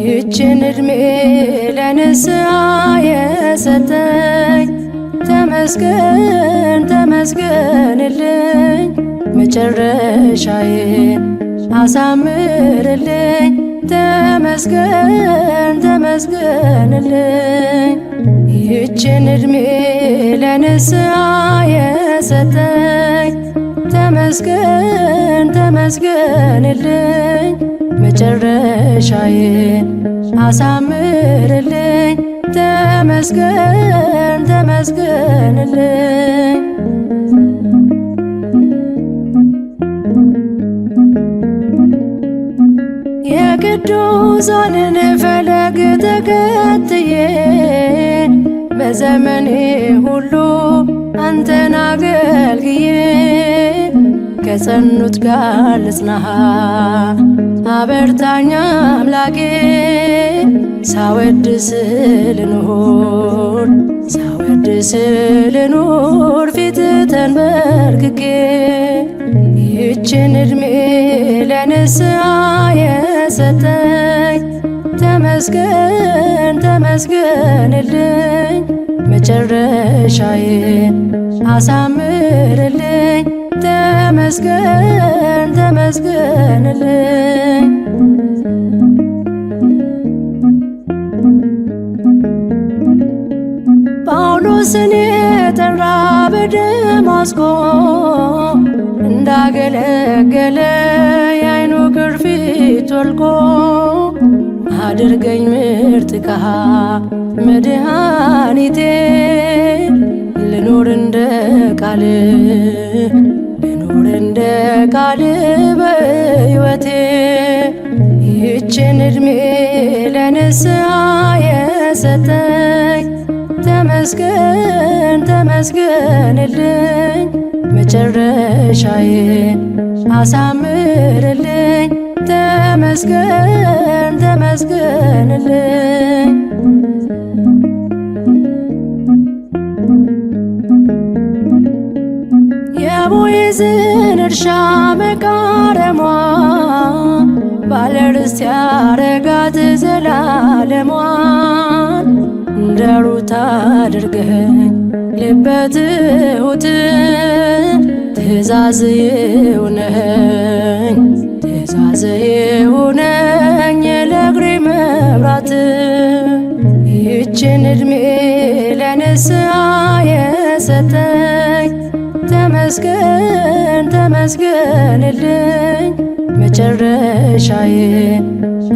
ይህችን ዕድሜ ለንስሐ የሰጠኝ ተመስገን ተመስገንልኝ። መጨረሻዬን አሳምርልኝ ተመስገን ተመስገንልኝ። ይህችን ዕድሜ ለንስሐ የሰጠኝ ተመስገን ተመስገንልኝ። መጨረሻዬን አሳምርልኝ ተመስገን ተመስገንልኝ። የቅዱሳንን ፈለግ ተከትዬ በዘመኔ ሁሉ አንተን አገልግዬ ከጸኑት ጋር ልጽና አበርታኝ አምላኬ። ሳወድስ ልኑር ሳወድስ ልኑር ፊት ተንበርክኬ። ይህችን ዕድሜ ለንስሐ የሰጠኝ ተመስገን ተመስገንልኝ። መጨረሻዬን አሳምርልኝ ተመስገን ተመስገንልኝ። ጳውሎስን የጠራ በደማስቆ እንዳገለገለ የዓይኑ ቅርፊት ወልቆ አድርገኝ ምርጥ ዕቃ መድኃኒቴ። ልኑር እንደ ቃል ልኑር እንደ ቃል በሕይወቴ። ይህችን ዕድሜ ለንስሐ የሰጠኝ ተመስገን ተመስገንልኝ። መጨረሻዬን አሳምርልኝ ተመስገን ተመስገንልኝ። የቦዔዝን እርሻ መቃረሟ ባለ ርስት ያረጋት ዘላለሟን። እንደ ሩት አድርገኝ ልበ ትሑት ትእዛዝ ይሁነኝ ትእዛዝ ይሁነኝ ለእግሬ መብራት። ይህችን ዕድሜ ለንስሐ የሰጠኝ ተመስገን ተመስገንልኝ። መጨረሻዬን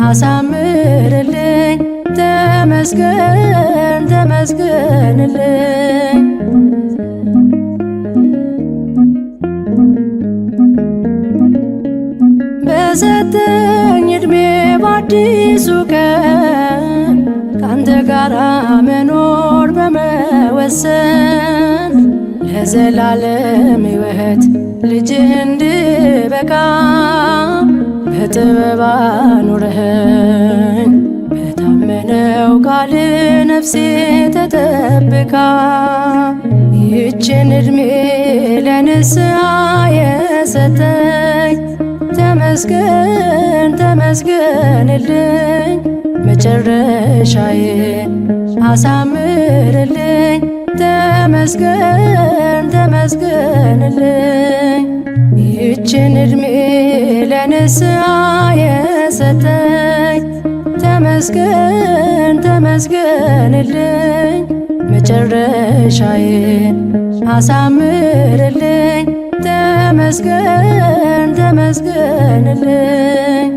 አሳምርልኝ ተመስገን ተመስገንልኝ። በሰጠኝ ዕድሜ በአዲሱ ቀን ካንተ ጋር መኖር በመወሰን ለዘላለም ሕይወት ልጅህ እንድበቃ በጥበብ አኑረኸኝ በታመነው ቃል ነፍሴ ተጠብቃ። ይህችን ዕድሜ ለንስሐ የሰጠኝ ተመስገን ተመስገንልኝ። መጨረሻዬን አሳምርልኝ ተመስገን ተመስገንልኝ። ይህችን ዕድሜ ለንስሐ የሰጠኝ ተመስገን ተመስገንልኝ። መጨረሻዬን አሳምርልኝ ተመስገን ተመስገንልኝ።